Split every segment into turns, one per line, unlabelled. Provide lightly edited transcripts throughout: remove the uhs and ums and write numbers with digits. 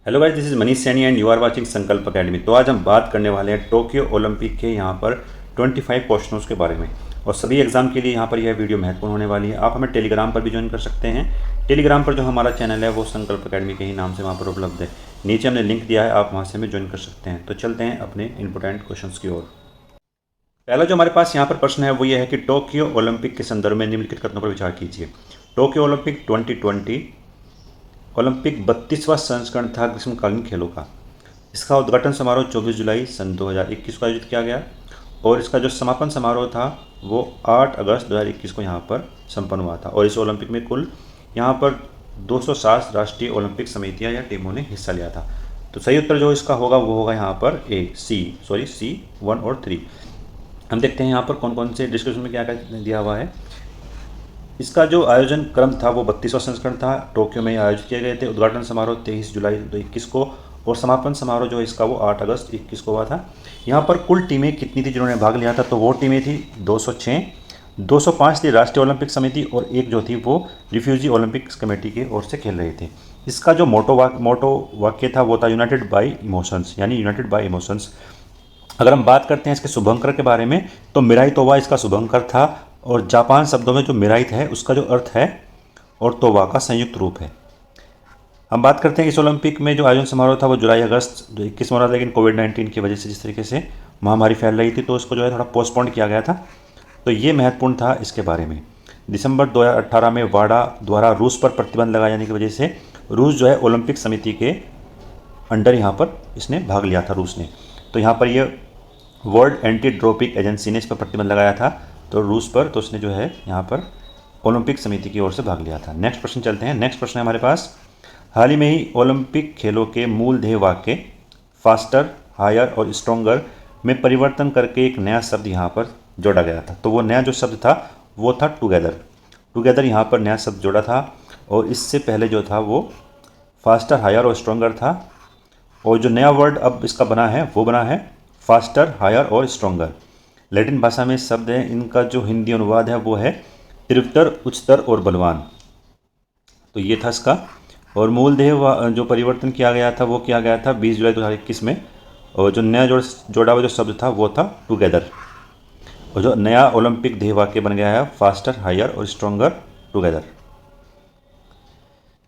Hello guys, this is Manish Saini and you are watching Sankalp Academy. तो आज हम बात करने वाले हैं टोक्यो ओलंपिक के यहाँ पर 25 क्वेश्चनों के बारे में। और सभी एग्जाम के लिए यहाँ पर यह वीडियो महत्वपूर्ण होने वाली है। आप हमें टेलीग्राम पर भी ज्वाइन कर सकते हैं। टेलीग्राम पर जो हमारा चैनल है वो संकल्प अकेडमी के ही नाम से वहाँ पर उपलब्ध है। नीचे हमने लिंक दिया है, आप वहाँ से हमें ज्वाइन कर सकते हैं। तो चलते हैं अपने इंपॉर्टेंट क्वेश्चन की ओर। पहला जो हमारे पास यहाँ पर प्रश्न है वो ये है कि टोक्यो ओलंपिक के संदर्भ में निम्नलिखित कथनों पर विचार कीजिए। टोक्यो ओलंपिक 2020 ओलंपिक 32वां संस्करण था ग्रीष्मकालीन खेलों का। इसका उद्घाटन समारोह 24 जुलाई सन 2021 को आयोजित किया गया और इसका जो समापन समारोह था वो 8 अगस्त 2021 को यहाँ पर संपन्न हुआ था। और इस ओलंपिक में कुल यहाँ पर 260 राष्ट्रीय ओलंपिक समितियाँ या टीमों ने हिस्सा लिया था। तो सही उत्तर जो इसका होगा वो होगा यहाँ पर सी 1 और 3। हम देखते हैं यहाँ पर कौन कौन से डिस्क्रिप्शन में क्या क्या दिया हुआ है। इसका जो आयोजन क्रम था वो 32वां संस्करण था, टोक्यो में आयोजित किए गए थे। उद्घाटन समारोह 23 जुलाई 2021 को और समापन समारोह जो इसका वो 8 अगस्त 21 को हुआ था। यहाँ पर कुल टीमें कितनी थी जिन्होंने भाग लिया था, तो वो टीमें थी 206, 205 थी राष्ट्रीय ओलंपिक समिति और एक जो थी वो रिफ्यूजी ओलंपिक्स कमेटी की ओर से खेल रहे थे। इसका जो मोटो वाक्य था वो था यूनाइटेड बाई इमोशंस, यानी यूनाइटेड बाई इमोशंस। अगर हम बात करते हैं इसके शुभंकर के बारे में तो मिराई तोवा इसका शुभंकर था और जापान शब्दों में जो मिराइट है उसका जो अर्थ है और तोवा का संयुक्त रूप है। हम बात करते हैं इस ओलंपिक में जो आयोजन समारोह था वो जुलाई अगस्त 2021 में हो रहा था, लेकिन कोविड-19 की वजह से जिस तरीके से महामारी फैल रही थी तो इसको जो है थोड़ा पोस्टपोन किया गया था। तो ये महत्वपूर्ण था इसके बारे में। दिसंबर 2018 में वाडा द्वारा रूस पर प्रतिबंध लगाए जाने की वजह से रूस जो है ओलंपिक समिति के अंडर यहाँ पर इसने भाग लिया था रूस ने। तो यहाँ पर ये वर्ल्ड एंटी ड्रोपिक एजेंसी ने इस पर प्रतिबंध लगाया था तो रूस पर, तो उसने जो है यहाँ पर ओलंपिक समिति की ओर से भाग लिया था। नेक्स्ट प्रश्न चलते हैं। नेक्स्ट प्रश्न है हमारे पास, हाल ही में ही ओलंपिक खेलों के मूल ध्येय वाक्य फास्टर, हायर और स्ट्रोंगर में परिवर्तन करके एक नया शब्द यहाँ पर जोड़ा गया था। तो वो नया जो शब्द था वो था टुगेदर यहाँ पर नया शब्द जोड़ा था। और इससे पहले जो था वो फास्टर, हायर और स्ट्रोंगर था। और जो नया वर्ड अब इसका बना है वो बना है फास्टर, हायर और स्ट्रोंगर। लैटिन भाषा में शब्द है, इनका जो हिंदी अनुवाद है वो है तीव्रतर, उच्चतर और बलवान। तो ये था इसका। और मूल ध्येय जो परिवर्तन किया गया था वो किया गया था 20 जुलाई 2021 में। और जो नया जोड़ा हुआ जो शब्द था वो था टुगेदर। और जो नया ओलंपिक ध्येय वाक्य बन गया है फास्टर, हायर और स्ट्रोंगर टुगेदर।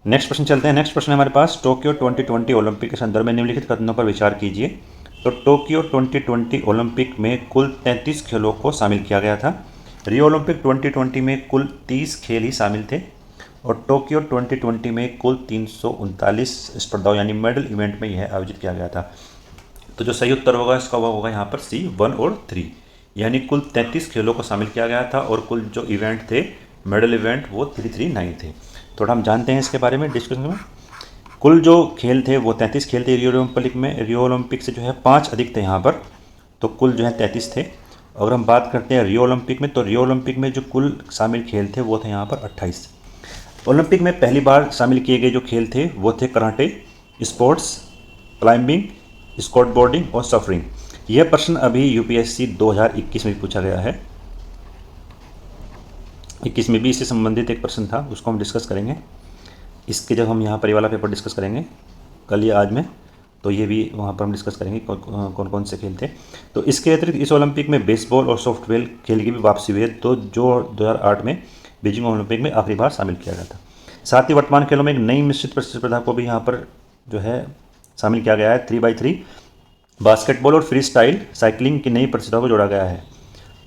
नेक्स्ट प्रश्न चलते हैं। नेक्स्ट प्रश्न है हमारे पास, टोक्यो 2020 ओलंपिक के संदर्भ में निम्नलिखित कथनों पर विचार कीजिए। तो टोक्यो 2020 ओलंपिक में कुल 33 खेलों को शामिल किया गया था। रियो ओलंपिक 2020 में कुल 30 खेल ही शामिल थे और टोक्यो 2020 में कुल 339 स्पर्धाओं यानी मेडल इवेंट में यह आयोजित किया गया था। तो जो सही उत्तर होगा इसका वो होगा यहाँ पर सी 1 और 3, यानी कुल 33 खेलों को शामिल किया गया था और कुल जो इवेंट थे मेडल इवेंट वो 339 थे। थोड़ा हम जानते हैं इसके बारे में डिस्कशन में। कुल जो खेल थे वो 33 खेल थे रियो ओलंपिक में। रियो ओलंपिक से जो है 5 अधिक थे यहाँ पर, तो कुल जो है 33 थे। अगर हम बात करते हैं रियो ओलंपिक में, तो रियो ओलंपिक में जो कुल शामिल खेल थे वो थे यहाँ पर 28। ओलंपिक में पहली बार शामिल किए गए जो खेल थे वो थे karate, sports, climbing, skateboarding और सफरिंग। यह प्रश्न अभी यूपीएससी 2021 में पूछा गया है। 21 में भी इससे संबंधित एक प्रश्न था, उसको हम डिस्कस करेंगे। इसके जब हम यहाँ पर ये वाला पेपर डिस्कस करेंगे कल या आज में, तो ये भी वहाँ पर हम डिस्कस करेंगे कौन कौन से खेल थे। तो इसके अतिरिक्त इस ओलंपिक में बेसबॉल और सॉफ्टबॉल खेल की भी वापसी हुई है, तो जो 2008 में बीजिंग ओलंपिक में आखिरी बार शामिल किया गया था। साथ ही वर्तमान खेलों में एक नई मिश्रित प्रतिस्पर्धा को भी यहाँ पर जो है शामिल किया गया है। 3x3 बास्केटबॉल और फ्री स्टाइल साइकिलिंग की नई प्रतिस्पर्धा को जोड़ा गया है।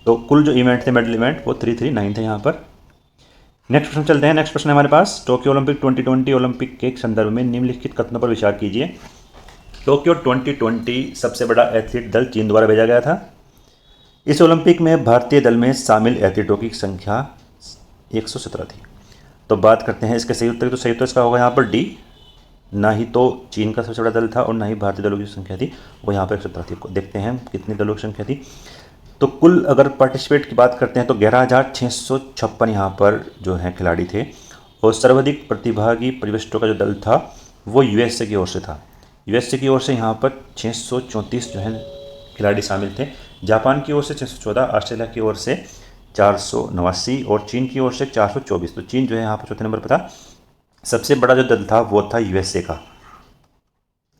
तो कुल जो इवेंट थे मेडल इवेंट वो 339 थे यहाँ पर। नेक्स्ट प्रश्न चलते हैं। नेक्स्ट प्रश्न है हमारे पास, टोक्यो ओलंपिक 2020 ओलंपिक के संदर्भ में निम्नलिखित कथनों पर विचार कीजिए। टोक्यो 2020 सबसे बड़ा एथलीट दल चीन द्वारा भेजा गया था। इस ओलंपिक में भारतीय दल में शामिल एथलीटों की संख्या 117 थी। तो बात करते हैं इसके सही उत्तर, तो सही उत्तर इसका होगा यहाँ पर डी। ना ही तो चीन का सबसे बड़ा दल था और ना ही भारतीय दलों की संख्या थी, वो यहाँ पर 117 थी। देखते हैं कितनी दलों की संख्या थी। तो कुल अगर पार्टिसिपेट की बात करते हैं तो 11,656 यहाँ पर जो है खिलाड़ी थे और सर्वाधिक प्रतिभागी परिवेष्टों का जो दल था वो यूएसए की ओर से था। यूएसए की ओर से यहाँ पर 634 जो है खिलाड़ी शामिल थे। जापान की ओर से 614, ऑस्ट्रेलिया की ओर से 489 और चीन की ओर से 424। तो चीन जो है यहाँ पर चौथे नंबर पर था। सबसे बड़ा जो दल था वो था यूएसए का।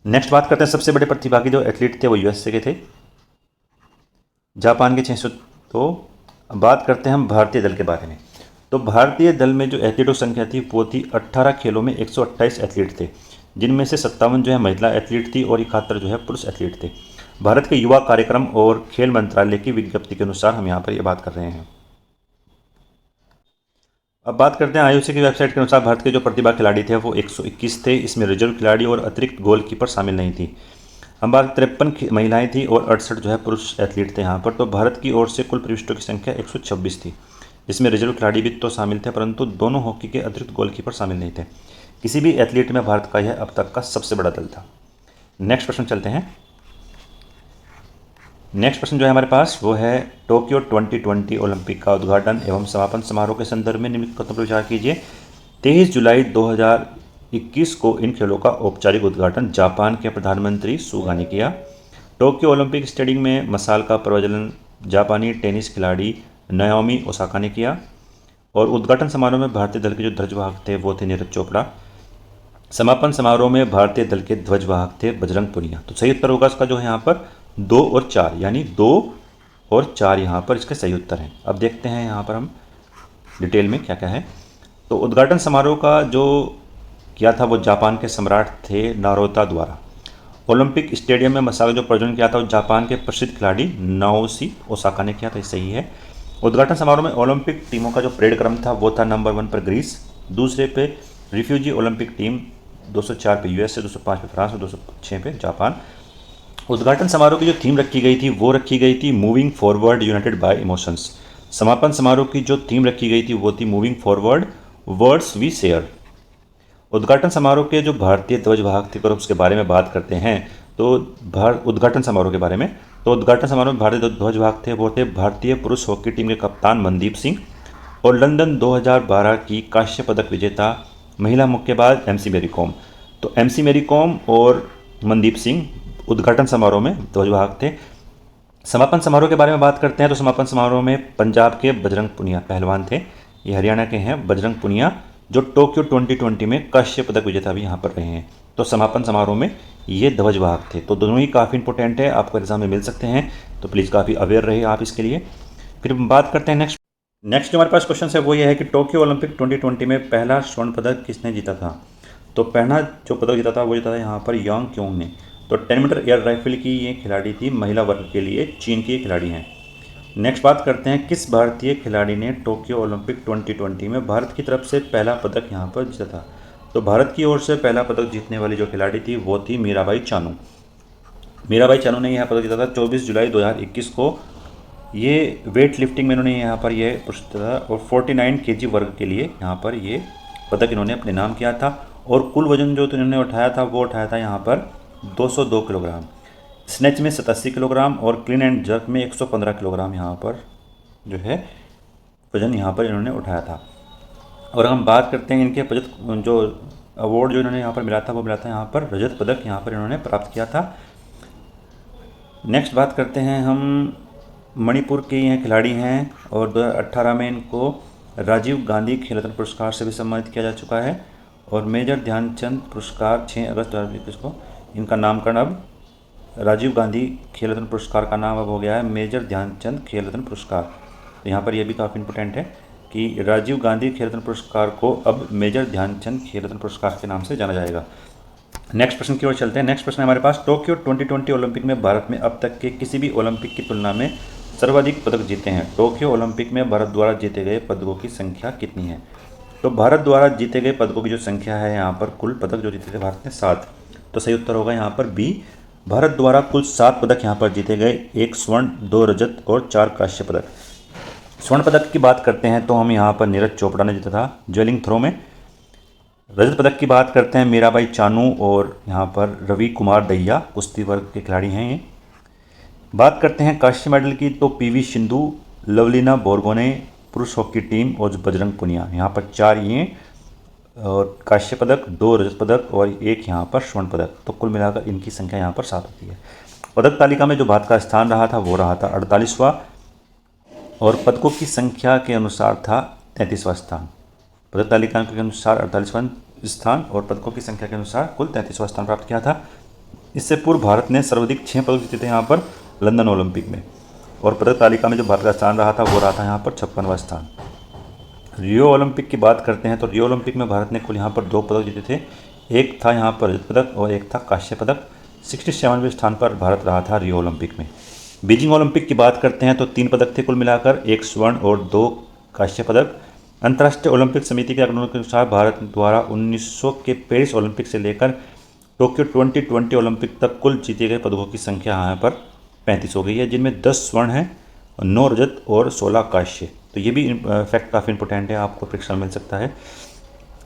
नेक्स्ट बात करते हैं सबसे बड़े प्रतिभागी जो एथलीट थे वो यूएसए के थे, जापान के 600। तो बात करते हैं हम भारतीय दल के बारे में। तो भारतीय दल में जो एथलीटों की संख्या थी वो थी 18 खेलों में 128 एथलीट थे, जिनमें से 57 जो है महिला एथलीट थी और 71 जो है पुरुष एथलीट थे। भारत के युवा कार्यक्रम और खेल मंत्रालय की विज्ञप्ति के अनुसार हम यहाँ पर ये बात कर रहे हैं। अब बात करते हैं आईओसी की वेबसाइट के अनुसार भारत के जो प्रतिभा खिलाड़ी थे वो 121 थे। इसमें रिजर्व खिलाड़ी और अतिरिक्त गोलकीपर शामिल नहीं थी। हम बात 53 महिलाएं थी और 68 जो है पुरुष एथलीट थे यहाँ पर। तो भारत की ओर से कुल प्रविष्टों की संख्या 126 थी। इसमें रिजर्व खिलाड़ी भी तो शामिल थे, परंतु दोनों हॉकी के अतिरिक्त गोलकीपर शामिल नहीं थे। किसी भी एथलीट में भारत का यह अब तक का सबसे बड़ा दल था। नेक्स्ट प्रश्न चलते हैं। नेक्स्ट प्रश्न जो है हमारे पास वो है टोक्यो 2020 ओलंपिक का उद्घाटन एवं समापन समारोह के संदर्भ में निम्नलिखित कथनों पर विचार कीजिए। 23 जुलाई 2021 को इन खेलों का औपचारिक उद्घाटन जापान के प्रधानमंत्री सुगा ने किया। टोक्यो ओलंपिक स्टेडियम में मशाल का प्रज्वलन जापानी टेनिस खिलाड़ी नाओमी ओसाका ने किया। और उद्घाटन समारोह में भारतीय दल के जो ध्वजवाहक थे वो थे नीरज चोपड़ा। समापन समारोह में भारतीय दल के ध्वजवाहक थे बजरंग पुनिया। तो सही उत्तर होगा इसका जो है यहाँ पर 2 और 4, यानी 2 और 4 यहाँ पर इसके सही उत्तर हैं। अब देखते हैं यहाँ पर हम डिटेल में क्या क्या है। तो उद्घाटन समारोह का जो किया था वो जापान के सम्राट थे नारोता द्वारा। ओलंपिक स्टेडियम में मशाल जो प्रज्वलन किया था वो जापान के प्रसिद्ध खिलाड़ी नाओमी ओसाका ने किया था, सही है। उद्घाटन समारोह में ओलंपिक टीमों का जो परेड क्रम था वो था नंबर 1 पर ग्रीस, दूसरे पे रिफ्यूजी ओलंपिक टीम, 204 पे यूएसए, 205 पे फ्रांस और 206 पे जापान। उद्घाटन समारोह की जो थीम रखी गई थी वो रखी गई थी moving forward United bye emotions. समापन समारोह की जो थीम रखी गई थी वो थी moving forward words we share. उद्घाटन समारोह के जो भारतीय ध्वजवाहक थे, अगर उसके बारे में बात करते हैं तो उद्घाटन समारोह के बारे में, तो उद्घाटन समारोह में भारतीय ध्वजवाहक थे वो थे भारतीय पुरुष हॉकी टीम के कप्तान मनदीप सिंह और लंदन 2012 की कांस्य पदक विजेता महिला मुक्केबाज एमसी मैरी कॉम। तो एमसी मैरी कॉम और मनदीप सिंह उद्घाटन समारोह में ध्वजवाहक थे। समापन समारोह के बारे में बात करते हैं तो समापन समारोह में पंजाब के बजरंग पुनिया पहलवान थे, ये हरियाणा के हैं बजरंग पुनिया, जो टोक्यो 2020 में कांस्य पदक विजेता भी यहाँ पर रहे हैं। तो समापन समारोह में ये ध्वजवाहक थे। तो दोनों ही काफ़ी इंपॉर्टेंट है, आपको एग्जाम में मिल सकते हैं, तो प्लीज़ काफ़ी अवेयर रहे आप इसके लिए। फिर बात करते हैं नेक्स्ट जो हमारे पास क्वेश्चन है वो ये है कि टोक्यो ओलंपिक 2020 में पहला स्वर्ण पदक किसने जीता था। तो पहला जो पदक जीता था वो जीता था यहाँ पर यांग क्योंग ने। तो 10 मीटर एयर राइफल की ये खिलाड़ी थी, महिला वर्ग के लिए चीन की खिलाड़ी हैं। नेक्स्ट बात करते हैं किस भारतीय खिलाड़ी ने टोक्यो ओलंपिक 2020 में भारत की तरफ से पहला पदक यहाँ पर जीता था। तो भारत की ओर से पहला पदक जीतने वाली जो खिलाड़ी थी वो थी मीराबाई चानू। मीराबाई चानू ने यह पदक जीता था 24 जुलाई 2021 को। ये वेट लिफ्टिंग में इन्होंने यहाँ पर यह पुरस्कृत था और 49 kg वर्ग के लिए यहाँ पर ये पदक इन्होंने अपने नाम किया था। और कुल वजन जो इन्होंने उठाया था वो उठाया था यहाँ पर 202 किलोग्राम, स्नैच में 87 किलोग्राम और क्लीन एंड जर्क में 115 किलोग्राम यहाँ पर जो है वजन यहाँ पर इन्होंने उठाया था। और हम बात करते हैं इनके जो अवार्ड जो इन्होंने यहाँ पर मिला था वो मिला था यहाँ पर रजत पदक यहाँ पर इन्होंने प्राप्त किया था। नेक्स्ट बात करते हैं हम मणिपुर के ये खिलाड़ी हैं और 2018 में इनको राजीव गांधी खेल रत्न पुरस्कार से भी सम्मानित किया जा चुका है। और मेजर ध्यानचंद पुरस्कार 6 अगस्त 2021 को इनका नामकरण अब राजीव गांधी खेल रत्न पुरस्कार का नाम अब हो गया है मेजर ध्यानचंद खेल रत्न पुरस्कार। तो यहाँ पर यह भी काफ़ी इंपॉर्टेंट है कि राजीव गांधी खेल रत्न पुरस्कार को अब मेजर ध्यानचंद खेल रत्न पुरस्कार के नाम से जाना जाएगा। नेक्स्ट प्रश्न की ओर चलते हैं। नेक्स्ट प्रश्न हमारे पास टोक्यो 2020 ओलंपिक में भारत में अब तक के किसी भी ओलंपिक की तुलना में सर्वाधिक पदक जीते हैं। टोक्यो ओलंपिक में भारत द्वारा जीते गए पदकों की संख्या कितनी है। तो भारत द्वारा जीते गए पदकों की जो संख्या है यहाँ पर कुल पदक जो जीते थे भारत ने 7। तो सही उत्तर होगा यहाँ पर बी, भारत द्वारा कुल 7 पदक यहाँ पर जीते गए, 1 स्वर्ण 2 रजत और 4 कांस्य पदक। स्वर्ण पदक की बात करते हैं तो हम यहाँ पर नीरज चोपड़ा ने जीता था जेवलिन थ्रो में। रजत पदक की बात करते हैं मीराबाई चानू और यहाँ पर रवि कुमार दहिया कुश्ती वर्ग के खिलाड़ी हैं ये। बात करते हैं कांस्य मेडल की तो पीवी सिंधु, लवलीना बोरगोने पुरुष हॉकी टीम और बजरंग पुनिया, यहाँ पर 4 ये और कांस्य पदक, 2 रजत पदक और 1 यहाँ पर स्वर्ण पदक। तो कुल मिलाकर इनकी संख्या यहाँ पर 7 होती है। पदक तालिका में जो भारत का स्थान रहा था वो रहा था 48वां और पदकों की संख्या के अनुसार था 33वां स्थान। पदक तालिका के अनुसार 48वां स्थान और पदकों की संख्या के अनुसार कुल 33वां स्थान प्राप्त किया था। इससे पूर्व भारत ने सर्वाधिक 6 पदक जीते थे यहाँ पर लंदन ओलंपिक में, और पदक तालिका में जो भारत का स्थान रहा था वो रहा था यहाँ पर 56वां स्थान। रियो ओलंपिक की बात करते हैं तो रियो ओलंपिक में भारत ने कुल यहाँ पर 2 पदक जीते थे, एक था यहाँ पर रजत पदक और एक था कांस्य पदक। 67वें स्थान पर भारत रहा था रियो ओलंपिक में। बीजिंग ओलंपिक की बात करते हैं तो 3 पदक थे कुल मिलाकर, 1 स्वर्ण और 2 कांस्य पदक। अंतर्राष्ट्रीय ओलंपिक समिति के आंकड़ों के अनुसार भारत द्वारा 1900 के पेरिस ओलंपिक से लेकर टोक्यो 2020 ओलंपिक तक कुल जीते गए पदकों की संख्या यहाँ पर 35 हो गई है, जिनमें 10 स्वर्ण हैं, 9 रजत और 16 कांस्य। तो ये भी फैक्ट काफ़ी इंपॉर्टेंट है, आपको परीक्षा में मिल सकता है।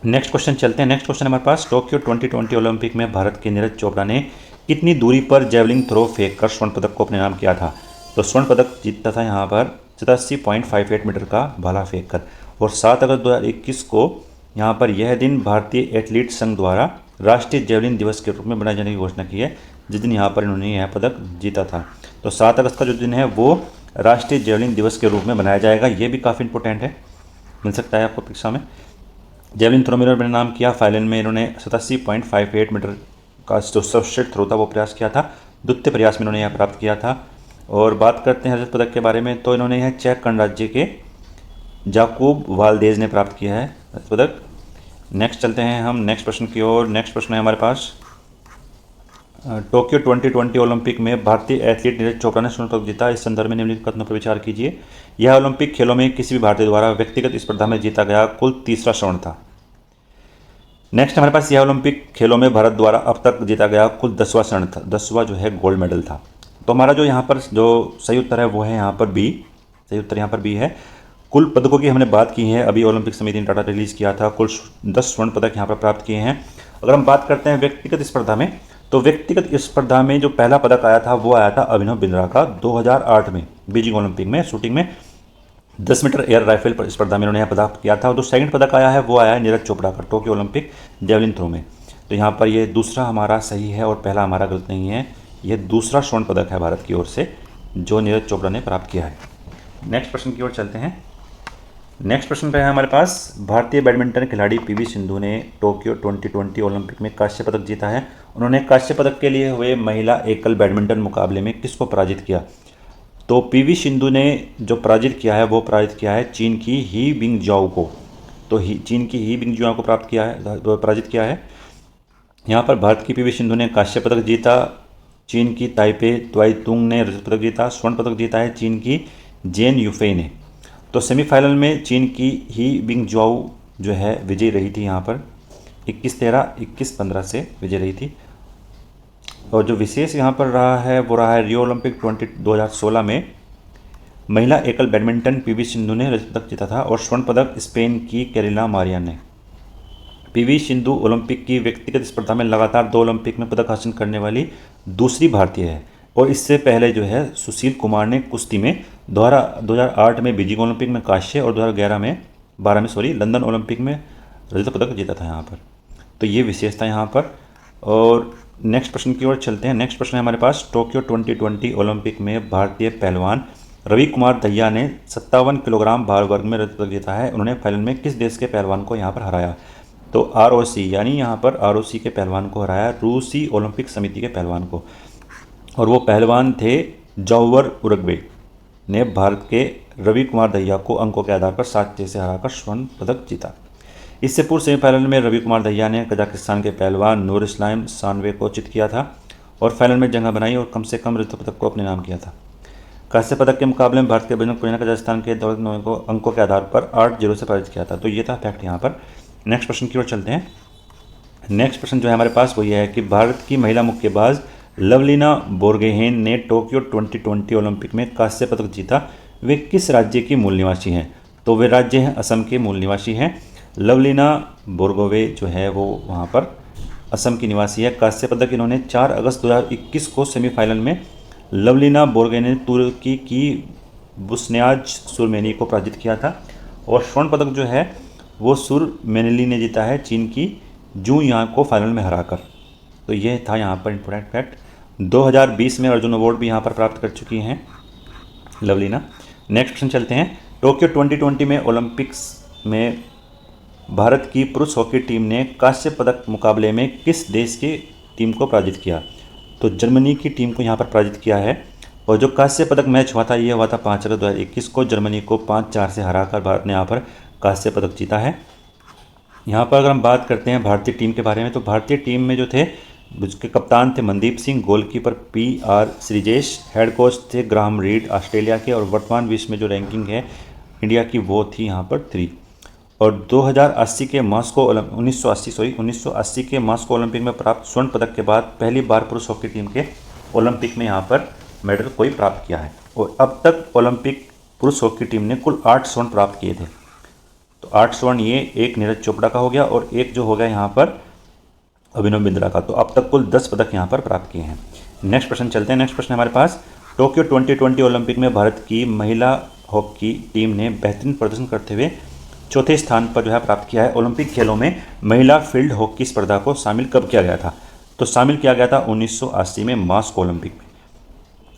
नेक्स्ट क्वेश्चन चलते हैं। नेक्स्ट क्वेश्चन हमारे पास, टोक्यो 2020 ओलंपिक में भारत के नीरज चोपड़ा ने कितनी दूरी पर जेवलिन थ्रो फेंक कर स्वर्ण पदक को अपने नाम किया था? तो स्वर्ण पदक जीता था यहाँ पर 87.58 मीटर का भाला फेंक कर। और 7 अगस्त 2021 को यहाँ पर यह दिन भारतीय एथलीट संघ द्वारा राष्ट्रीय जेवलिन दिवस के रूप में मनाए जाने की घोषणा की है, जिस दिन यहाँ पर इन्होंने यह पदक जीता था। तो 7 अगस्त का जो दिन है वो राष्ट्रीय जेवलिन दिवस के रूप में मनाया जाएगा। ये भी काफ़ी इंपॉर्टेंट है, मिल सकता है आपको परीक्षा में। जेवलिन थ्रो में इन्होंने नाम किया, फाइनल में इन्होंने 87.58 मीटर का जो सर्वश्रेष्ठ थ्रो था वो प्रयास किया था, द्वितीय प्रयास में इन्होंने यह प्राप्त किया था। और बात करते हैं रजत पदक के बारे में तो इन्होंने यह चेक गणराज्य के जाकूब वाल्देज ने प्राप्त किया है रजत पदक। नेक्स्ट चलते हैं हम नेक्स्ट प्रश्न की ओर। नेक्स्ट प्रश्न है हमारे पास, टोक्यो 2020 ओलंपिक में भारतीय एथलीट नीरज चोपड़ा ने स्वर्ण पदक जीता। इस संदर्भ में निम्नलिखित कथनों पर विचार कीजिए। यह ओलंपिक खेलों में किसी भी भारतीय द्वारा व्यक्तिगत स्पर्धा में जीता गया कुल 3रा स्वर्ण था। नेक्स्ट हमारे पास, यह ओलंपिक खेलों में भारत द्वारा अब तक जीता गया कुल 10वां स्वर्ण था, 10वां जो है गोल्ड मेडल था। तो हमारा जो यहाँ पर जो सही उत्तर है वो है यहाँ पर बी, सही उत्तर यहाँ पर बी है। कुल पदकों की हमने बात की है, अभी ओलंपिक समिति ने डाटा रिलीज़ किया था, कुल 10 स्वर्ण पदक यहाँ पर प्राप्त किए हैं। अगर हम बात करते हैं व्यक्तिगत स्पर्धा में, तो व्यक्तिगत स्पर्धा में जो पहला पदक आया था वो आया था अभिनव बिंद्रा का 2008 में बीजिंग ओलंपिक में शूटिंग में 10 मीटर एयर राइफल पर स्पर्धा में उन्होंने यह पदक किया था। और जो सेकंड पदक आया है वो आया है नीरज चोपड़ा का टोक्यो ओलंपिक जेवलिन थ्रो में। तो यहाँ पर ये दूसरा हमारा सही है और पहला हमारा गलत नहीं है। यह दूसरा स्वर्ण पदक है भारत की ओर से जो नीरज चोपड़ा ने प्राप्त किया है। नेक्स्ट प्रश्न की ओर चलते हैं। नेक्स्ट प्रश्न पे है हमारे पास, भारतीय बैडमिंटन खिलाड़ी पीवी सिंधु ने टोक्यो 2020 ओलंपिक में कांस्य पदक जीता है। उन्होंने कांस्य पदक के लिए हुए महिला एकल बैडमिंटन मुकाबले में किसको पराजित किया? तो पीवी सिंधु ने जो पराजित किया है वो पराजित किया है चीन की ही बिंगजाओ को। तो चीन की ही बिंगजाओ को प्राप्त किया है, पराजित किया है। यहाँ पर भारत की पीवी सिंधु ने कांस्य पदक जीता, चीन की ताइपे त्वाइतुंग ने रजत पदक जीता, स्वर्ण पदक जीता है चीन की जेन यूफेई ने। तो सेमीफाइनल में चीन की ही बिंगजाओ जो है विजयी रही थी, यहाँ पर 21-13, 21-15 से विजय रही थी। और जो विशेष यहाँ पर रहा है वो रहा है रियो ओलंपिक 2016 में महिला एकल बैडमिंटन पीवी सिंधु ने रजत पदक जीता था और स्वर्ण पदक स्पेन की कैरिला मारिया ने। पीवी सिंधु ओलंपिक की व्यक्तिगत स्पर्धा में लगातार 2 ओलंपिक में पदक हासिल करने वाली दूसरी भारतीय है। और इससे पहले जो है सुशील कुमार ने कुश्ती में 2008 में बीजिंग ओलंपिक में कांस्य और 2012 में लंदन ओलंपिक में रजत पदक जीता था यहाँ पर। तो ये विशेषता यहाँ पर। और नेक्स्ट प्रश्न की ओर चलते हैं। नेक्स्ट प्रश्न है हमारे पास, टोक्यो 2020 ओलंपिक में भारतीय पहलवान रवि कुमार दहिया ने 57 किलोग्राम भार वर्ग में रजत पदक जीता है। उन्होंने फाइनल में किस देश के पहलवान को यहाँ पर हराया? तो ROC यानी यहाँ पर ROC के पहलवान को हराया, रूसी ओलंपिक समिति के पहलवान को। और वो पहलवान थे जौवर उरुग्वे ने भारत के रवि कुमार दहिया को अंकों के आधार पर 7-6 से हराकर स्वर्ण पदक जीता। इससे पूर्व सेमीफाइनल में रवि कुमार दहिया ने कजाकिस्तान के पहलवान नूर इस्लाम सानवे को चित किया था और फाइनल में जगह बनाई और कम से कम रजत पदक को अपने नाम किया था। कांस्य पदक के मुकाबले में भारत के बजरंग पुनिया ने कजाकिस्तान के दौलत नोए को अंकों के आधार पर 8-0 से पराजित किया था। तो ये था फैक्ट यहाँ पर। नेक्स्ट प्रश्न की ओर चलते हैं। नेक्स्ट प्रश्न जो है हमारे पास वो ये है कि भारत की महिला मुक्केबाज लवलीना बोर्गोहेन ने टोक्यो 2020 ओलंपिक में कांस्य पदक जीता। वे किस राज्य की मूल निवासी हैं? तो वे राज्य हैं असम के मूल निवासी हैं। लवलीना बोर्गोवे जो है वो वहाँ पर असम की निवासी है। कांस्य पदक इन्होंने 4 अगस्त 2021 को सेमीफाइनल में लवलीना बोर्गोहेन ने तुर्की की बुस्न्याज सुरमेनी को पराजित किया था। और स्वर्ण पदक जो है वो सुरमेनली ने जीता है चीन की जू यांग को फाइनल में हराकर। तो ये था यहाँ पर इंपॉर्टेंट फैक्ट। 2020 में अर्जुन अवार्ड भी यहाँ पर प्राप्त कर चुकी हैं लवलीना। नेक्स्ट प्रश्न चलते हैं। टोक्यो 2020 में ओलंपिक्स में भारत की पुरुष हॉकी टीम ने कांस्य पदक मुकाबले में किस देश की टीम को पराजित किया? तो जर्मनी की टीम को यहाँ पर पराजित किया है। और जो कांस्य पदक मैच हुआ था ये हुआ था 5 अगस्त 2021 को, जर्मनी को 5-4 से हराकर भारत ने यहाँ पर कांस्य पदक जीता है। यहाँ पर अगर हम बात करते हैं भारतीय टीम के बारे में, तो भारतीय टीम में जो थे उसके कप्तान थे Mandeep Singh, goalkeeper PR Sreejesh, head coach थे ग्राहम रीड ऑस्ट्रेलिया के, और वर्तमान विश्व में जो रैंकिंग है इंडिया की वो थी यहाँ पर 3। और 1980 के मास्को ओलंपिक में प्राप्त स्वर्ण पदक के बाद पहली बार पुरुष हॉकी टीम के ओलंपिक में यहाँ पर मेडल कोई प्राप्त किया है। और अब तक ओलंपिक पुरुष हॉकी टीम ने कुल 8 स्वर्ण प्राप्त किए थे। तो 8 स्वर्ण ये एक नीरज चोपड़ा का हो गया और एक जो हो गया यहाँ पर अभिनव बिंद्रा का। तो अब तक कुल 10 पदक यहाँ पर प्राप्त किए हैं। नेक्स्ट प्रश्न चलते हैं। नेक्स्ट प्रश्न हमारे पास, टोक्यो 2020 ओलंपिक में भारत की महिला हॉकी टीम ने बेहतरीन प्रदर्शन करते हुए चौथे स्थान पर जो है प्राप्त किया है। ओलंपिक खेलों में महिला फील्ड हॉकी स्पर्धा को शामिल कब किया गया था? तो शामिल किया गया था 1980 में मास्को ओलंपिक में।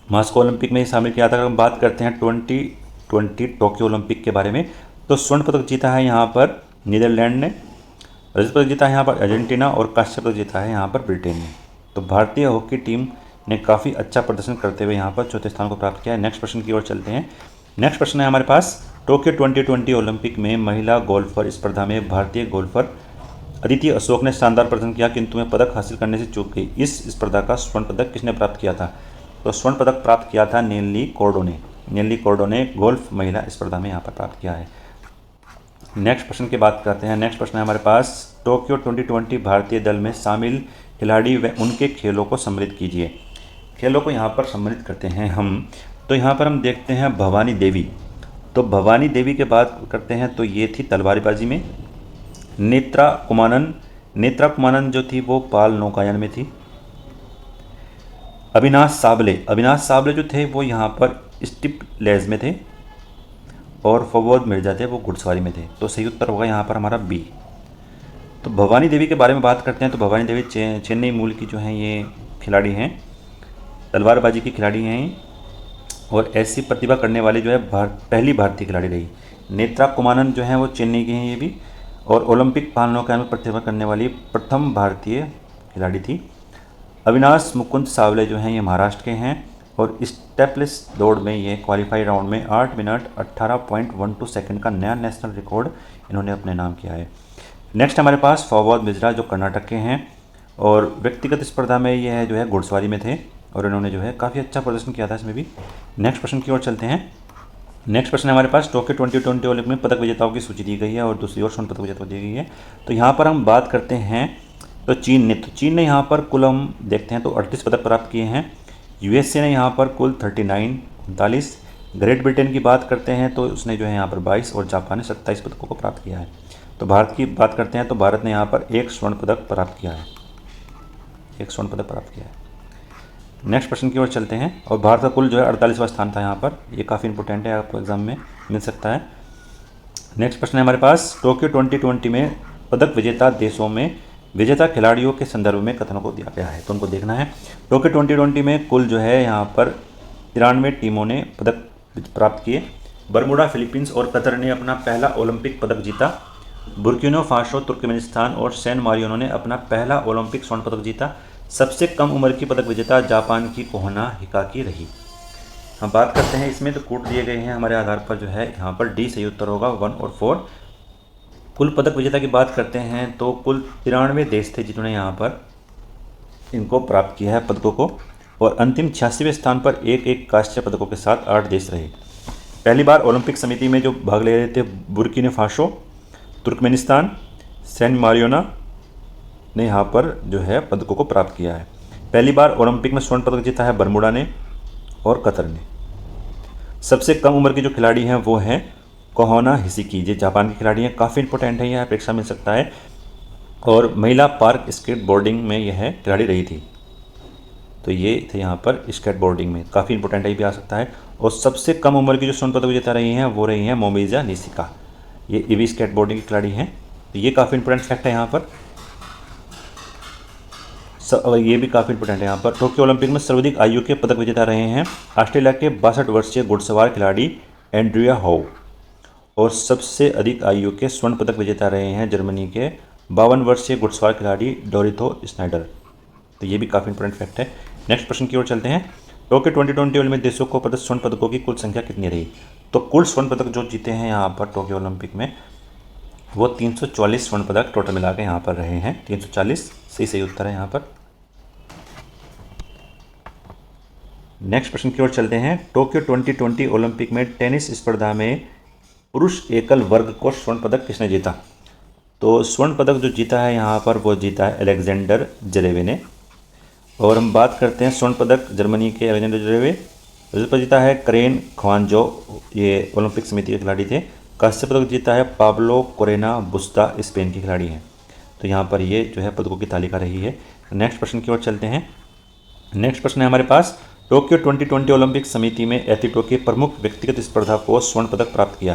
मास्को ओलंपिक में ही शामिल किया था। अगर हम बात करते हैं 2020 टोक्यो ओलंपिक के बारे में, तो स्वर्ण पदक जीता है यहाँ पर नीदरलैंड ने, रजत पदक जीता है यहाँ पर अर्जेंटीना, और कांस्य पदक जीता है यहाँ पर ब्रिटेन ने। तो भारतीय हॉकी टीम ने काफ़ी अच्छा प्रदर्शन करते हुए यहाँ पर चौथे स्थान को प्राप्त किया है। नेक्स्ट प्रश्न की ओर चलते हैं। नेक्स्ट प्रश्न है हमारे पास, टोक्यो 2020 ओलंपिक में महिला गोल्फर स्पर्धा में भारतीय गोल्फर अदिति अशोक ने शानदार प्रदर्शन किया किंतु में पदक हासिल करने से चूक गई। इस स्पर्धा का स्वर्ण पदक किसने प्राप्त किया था? तो स्वर्ण पदक प्राप्त किया था नेल्ली कॉर्डो ने गोल्फ महिला स्पर्धा में यहाँ पर प्राप्त किया है। नेक्स्ट प्रश्न की बात करते हैं। नेक्स्ट प्रश्न है हमारे पास, टोक्यो 2020 भारतीय दल में शामिल खिलाड़ी व उनके खेलों को सम्मिलित कीजिए। खेलों को यहाँ पर सम्मिलित करते हैं हम, तो यहाँ पर हम देखते हैं भवानी देवी। तो भवानी देवी के बात करते हैं तो ये थी तलवारबाजी में। नेत्रा कुमानन जो थी वो पाल नौकायन में थी। अविनाश साबले जो थे वो यहाँ पर स्टिप लेज में थे, और फवाद मिर्जा थे वो घुड़सवारी में थे। तो सही उत्तर होगा यहाँ पर हमारा B। तो भवानी देवी के बारे में बात करते हैं तो भवानी देवी चेन्नई मूल की जो हैं ये खिलाड़ी हैं, तलवारबाजी की खिलाड़ी हैं, और ऐसी प्रतिभा करने वाली जो है पहली भारतीय खिलाड़ी रही। नेत्रा कुमानन जो हैं वो चेन्नई की हैं ये भी, और ओलंपिक पाल नौकायन में प्रतिभा करने वाली प्रथम भारतीय खिलाड़ी थी। अविनाश मुकुंद सावले जो हैं ये महाराष्ट्र के हैं, और स्टेपलेस दौड़ में ये क्वालिफाई राउंड में 8 मिनट 18.12 सेकंड का नया नेशनल रिकॉर्ड इन्होंने अपने नाम किया है। नेक्स्ट हमारे पास फवाद मिर्जा जो कर्नाटक के हैं, और व्यक्तिगत स्पर्धा में ये है जो है घुड़सवारी में थे, और इन्होंने जो है काफ़ी अच्छा प्रदर्शन किया था इसमें भी। नेक्स्ट प्रश्न की ओर चलते हैं। नेक्स्ट प्रश्न हमारे पास, टोक्यो 2020 ओलंपिक में पदक विजेताओं की सूची दी गई है और दूसरी ओर स्वर्ण पदक विजेता दी गई है। तो यहाँ पर हम बात करते हैं तो चीन ने यहाँ पर कुल हम देखते हैं तो 38 पदक प्राप्त किए हैं। USA ने यहाँ पर कुल 39 ग्रेट ब्रिटेन की बात करते हैं तो उसने जो है यहाँ पर 22, और जापान ने 27 पदकों को प्राप्त किया है। तो भारत की बात करते हैं तो भारत ने यहाँ पर एक स्वर्ण पदक प्राप्त किया है, नेक्स्ट प्रश्न की ओर चलते हैं। और भारत का कुल जो है 48वां स्थान था यहाँ पर, ये काफ़ी इंपॉर्टेंट है, आपको एग्जाम में मिल सकता है। नेक्स्ट प्रश्न है हमारे पास, टोक्यो 2020 में पदक विजेता देशों में विजेता खिलाड़ियों के संदर्भ में कथनों को दिया गया है, तो उनको देखना है। टोक्यो 2020 में कुल जो है यहाँ पर 93 टीमों ने पदक प्राप्त किए। बरमूडा, फिलीपींस और कतर ने अपना पहला ओलंपिक पदक जीता। बुर्किना फासो, तुर्कमेनिस्तान और सैन मारिनो ने अपना पहला ओलंपिक स्वर्ण पदक जीता। सबसे कम उम्र की पदक विजेता जापान की कोहना हिकाकी रही। हम बात करते हैं इसमें तो कूट दिए गए हैं हमारे आधार पर, जो है यहाँ पर D सही उत्तर होगा 1 और 4। कुल पदक विजेता की बात करते हैं तो कुल 93 देश थे जिन्होंने यहाँ पर इनको प्राप्त किया है पदकों को, और अंतिम 86वें स्थान पर एक कांस्य पदकों के साथ 8 देश रहे। पहली बार ओलंपिक समिति में जो भाग ले रहे थे Burkina Faso, Turkmenistan, San Marino ने यहाँ पर जो है पदकों को प्राप्त किया है। पहली बार ओलंपिक में स्वर्ण पदक जीता है बरमूडा ने और कतर ने। सबसे कम उम्र के जो खिलाड़ी हैं वो हैं कोहोना हिसिकी, ये जापान के खिलाड़ी हैं, काफ़ी इंपॉर्टेंट है, यह परीक्षा मिल सकता है। और महिला पार्क स्केट बोर्डिंग में यह खिलाड़ी रही थी, तो ये थे यहाँ पर स्केट बोर्डिंग में, काफ़ी इंपॉर्टेंट है, भी आ सकता है। और सबसे कम उम्र की जो स्वर्ण पदक विजेता रही हैं वो रही हैं मोमिजा निशिका, ये ईवी स्केट बोर्डिंग की खिलाड़ी हैं, तो ये काफ़ी इंपॉर्टेंट फैक्ट है यहाँ पर। ये भी काफ़ी इंपॉर्टेंट है यहाँ पर। टोक्यो ओलंपिक में सर्वाधिक आयु के पदक विजेता रहे हैं ऑस्ट्रेलिया के 62 वर्षीय घुड़सवार खिलाड़ी एंड्रिया हाउ, और सबसे अधिक आयु के स्वर्ण पदक विजेता रहे हैं जर्मनी के 52 वर्षीय घुड़सवार खिलाड़ी डोरिथो स्नाइडर, तो ये भी काफ़ी इंपॉर्टेंट फैक्ट है। नेक्स्ट प्रश्न की ओर चलते हैं। टोक्यो 2020 में देशों को प्रदत्त स्वर्ण पदकों की कुल संख्या कितनी रही? तो कुल स्वर्ण पदक जो जीते हैं यहाँ पर टोक्यो ओलंपिक में वो 344 स्वर्ण पदक टोटल मिला के यहाँ पर रहे हैं। 340 सही उत्तर है यहाँ पर। नेक्स्ट प्रश्न की ओर चलते हैं। टोक्यो 2020 ओलंपिक में टेनिस स्पर्धा में पुरुष एकल वर्ग को स्वर्ण पदक किसने जीता? तो स्वर्ण पदक जो जीता है यहाँ पर वो जीता है अलेक्जेंडर जरेवे ने। और हम बात करते हैं स्वर्ण पदक जर्मनी के अलेक्जेंडर जरेवे। रजत पदक जीता है करेन ख्वांजो, ये ओलंपिक समिति के खिलाड़ी थे। कांस्य पदक जीता है पाब्लो कोरेना बुस्ता, स्पेन के खिलाड़ी हैं। तो यहाँ पर ये जो है पदकों की तालिका रही है। नेक्स्ट प्रश्न की ओर चलते हैं। नेक्स्ट प्रश्न है हमारे पास, टोक्यो 2020 ओलंपिक समिति में एथलीटों के प्रमुख व्यक्तिगत स्पर्धा को स्वर्ण पदक प्राप्त किया।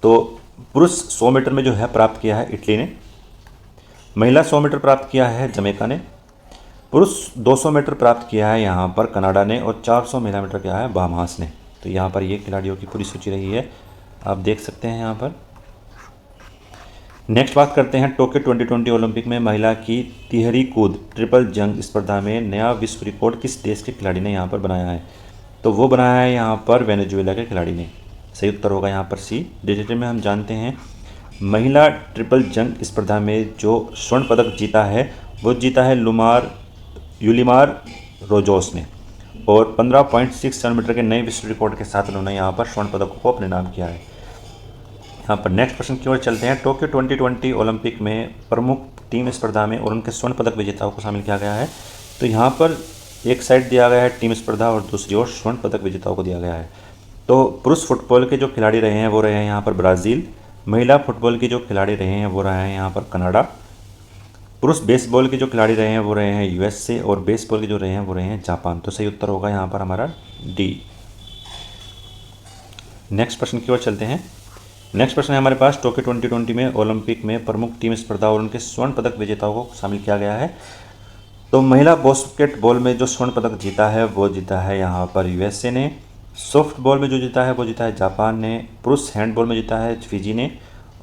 तो पुरुष 100 मीटर में जो है प्राप्त किया है इटली ने। महिला 100 मीटर प्राप्त किया है जमैका ने। पुरुष 200 मीटर प्राप्त किया है यहाँ पर कनाडा ने। और 400 महिला मीटर किया है बाहामास ने। तो यहाँ पर ये खिलाड़ियों की पूरी सूची रही है, आप देख सकते हैं यहाँ पर। नेक्स्ट बात करते हैं, टोक्यो 2020 ओलंपिक में महिला की तिहरी कूद ट्रिपल जंप स्पर्धा में नया विश्व रिकॉर्ड किस देश के खिलाड़ी ने यहाँ पर बनाया है? तो वो बनाया है यहाँ पर वेनेजुएला के खिलाड़ी ने। सही उत्तर होगा यहाँ पर सी। डिटेल में हम जानते हैं, महिला ट्रिपल जंप स्पर्धा में जो स्वर्ण पदक जीता है वो जीता है यूलिमार रोजोस ने। और 15.67 मीटर के नए विश्व रिकॉर्ड के साथ उन्होंने यहाँ पर स्वर्ण पदक को अपने नाम किया है। यहाँ पर नेक्स्ट प्रश्न की ओर चलते हैं। टोक्यो 2020 ओलंपिक में प्रमुख टीम स्पर्धा में और उनके स्वर्ण पदक विजेताओं को शामिल किया गया है। तो यहाँ पर एक साइड दिया गया है टीम स्पर्धा और दूसरी ओर स्वर्ण पदक विजेताओं को दिया गया है। तो पुरुष फुटबॉल के जो खिलाड़ी रहे हैं वो रहे हैं यहाँ पर ब्राज़ील। महिला फुटबॉल के जो खिलाड़ी रहे हैं वो रहे हैं यहाँ पर कनाडा। पुरुष बेसबॉल के जो खिलाड़ी रहे हैं वो रहे हैं यूएसए। और बेसबॉल के जो रहे हैं वो रहे हैं जापान। तो सही उत्तर होगा यहाँ पर हमारा डी। नेक्स्ट प्रश्न की ओर चलते हैं। नेक्स्ट प्रश्न है हमारे पास, टोक्यो 2020 में ओलंपिक में प्रमुख टीम स्पर्धा और उनके स्वर्ण पदक विजेताओं को शामिल किया गया है। तो महिला बास्केटबॉल में जो स्वर्ण पदक जीता है वो जीता है यहाँ पर यूएसए ने। सॉफ्टबॉल में जो जीता है वो जीता है जापान ने। पुरुष हैंडबॉल में जीता है फिजी ने।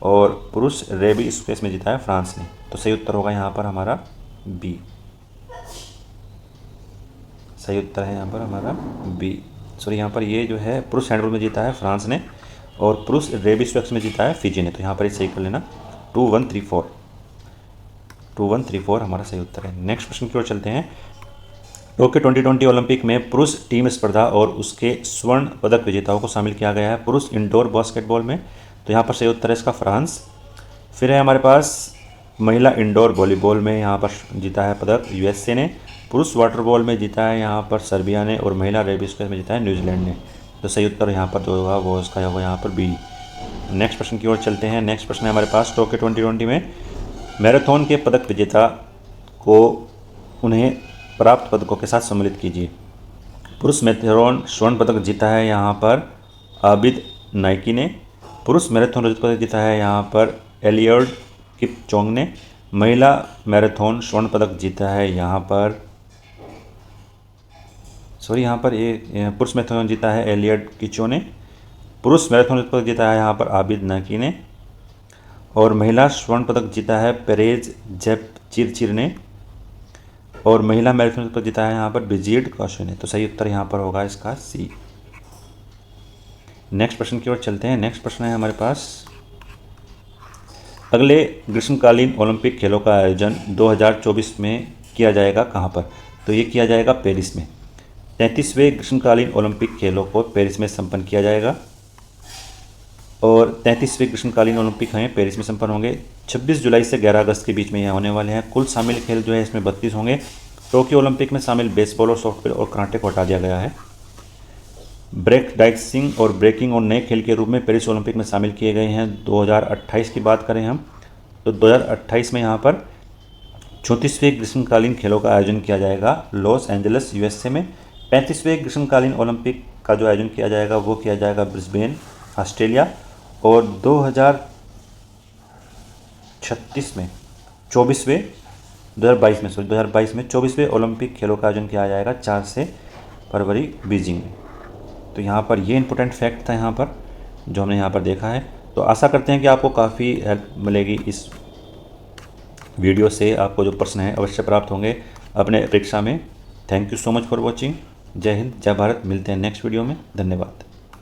और पुरुष रेबी स्क्वैश में जीता है फ्रांस ने। तो सही उत्तर होगा यहाँ पर हमारा बी। सही उत्तर है यहाँ पर हमारा बी। सॉरी, यहाँ पर ये जो है पुरुष हैंडबॉल में जीता है फ्रांस ने और पुरुष रेबी स्क्वैश में जीता है फिजी ने। तो यहाँ पर सही कर लेना 2134 हमारा सही उत्तर है। नेक्स्ट प्रश्न की ओर चलते हैं। टोक्यो 2020 ओलंपिक में पुरुष टीम स्पर्धा और उसके स्वर्ण पदक विजेताओं को शामिल किया गया है पुरुष इंडोर बास्केटबॉल में। तो यहाँ पर सही उत्तर है इसका फ्रांस। फिर है हमारे पास महिला इंडोर वॉलीबॉल में यहाँ पर जीता है पदक यूएसए ने। पुरुष वाटर बॉल में जीता है यहाँ पर सर्बिया ने। और महिला रेबी स्क्वैश में जीता है न्यूजीलैंड ने। तो सही उत्तर यहाँ पर जो होगा वो उसका होगा यहाँ पर बी। नेक्स्ट प्रश्न की ओर चलते हैं। नेक्स्ट प्रश्न है हमारे पास, टोक्यो 2020 में मैराथन के पदक विजेता को उन्हें प्राप्त पदकों के साथ सम्मिलित कीजिए। पुरुष मैराथन स्वर्ण पदक जीता है यहाँ पर आबिद नाइकी ने। पुरुष मैराथन रजत पदक जीता है यहाँ पर एलियड किपचोंग ने। महिला मैराथन स्वर्ण पदक जीता है यहाँ पर यहाँ पर पुरुष मैराथन जीता है एलियड किचो ने। पुरुष मैराथन रजत पदक जीता है यहाँ पर आबिद नाइकी ने। और महिला स्वर्ण पदक जीता है पेरेज जेपचिरचिर ने। और महिला मैराथन रजत पदक जीता है यहाँ पर ब्रिजिड कौशल ने। तो सही उत्तर यहाँ पर होगा इसका सी। नेक्स्ट प्रश्न की ओर चलते हैं। नेक्स्ट प्रश्न है हमारे पास, अगले ग्रीष्मकालीन ओलंपिक खेलों का आयोजन 2024 में किया जाएगा कहाँ पर? तो ये किया जाएगा पेरिस में। 33वें ग्रीष्मकालीन ओलंपिक खेलों को पेरिस में संपन्न किया जाएगा। और 33वें ग्रीष्मकालीन ओलंपिक हैं पेरिस में संपन्न होंगे 26 जुलाई से 11 अगस्त के बीच में यह होने वाले हैं। कुल शामिल खेल जो है इसमें 32 होंगे। टोक्यो ओलंपिक में शामिल बेसबॉल और सॉफ्टबॉल और कराटे को हटा दिया गया है। ब्रेक डांसिंग और ब्रेकिंग और नए खेल के रूप में पेरिस ओलंपिक में शामिल किए गए हैं। 2028 की बात करें हम तो 2028 में यहाँ पर 34वें ग्रीष्मकालीन खेलों का आयोजन किया जाएगा लॉस एंजल्स यूएसए में। 35वें ग्रीष्मकालीन ओलंपिक का जो आयोजन किया जाएगा वो किया जाएगा ब्रिस्बेन ऑस्ट्रेलिया। और 2022 में 24वें ओलंपिक खेलों का आयोजन किया जाएगा 4 से फरवरी बीजिंग में। तो यहाँ पर ये इंपॉर्टेंट फैक्ट था यहाँ पर जो हमने यहाँ पर देखा है। तो आशा करते हैं कि आपको काफ़ी हेल्प मिलेगी इस वीडियो से। आपको जो प्रश्न है अवश्य प्राप्त होंगे अपने परीक्षा में। Thank you so much for watching. जय हिंद, जय भारत। मिलते हैं नेक्स्ट वीडियो में। धन्यवाद।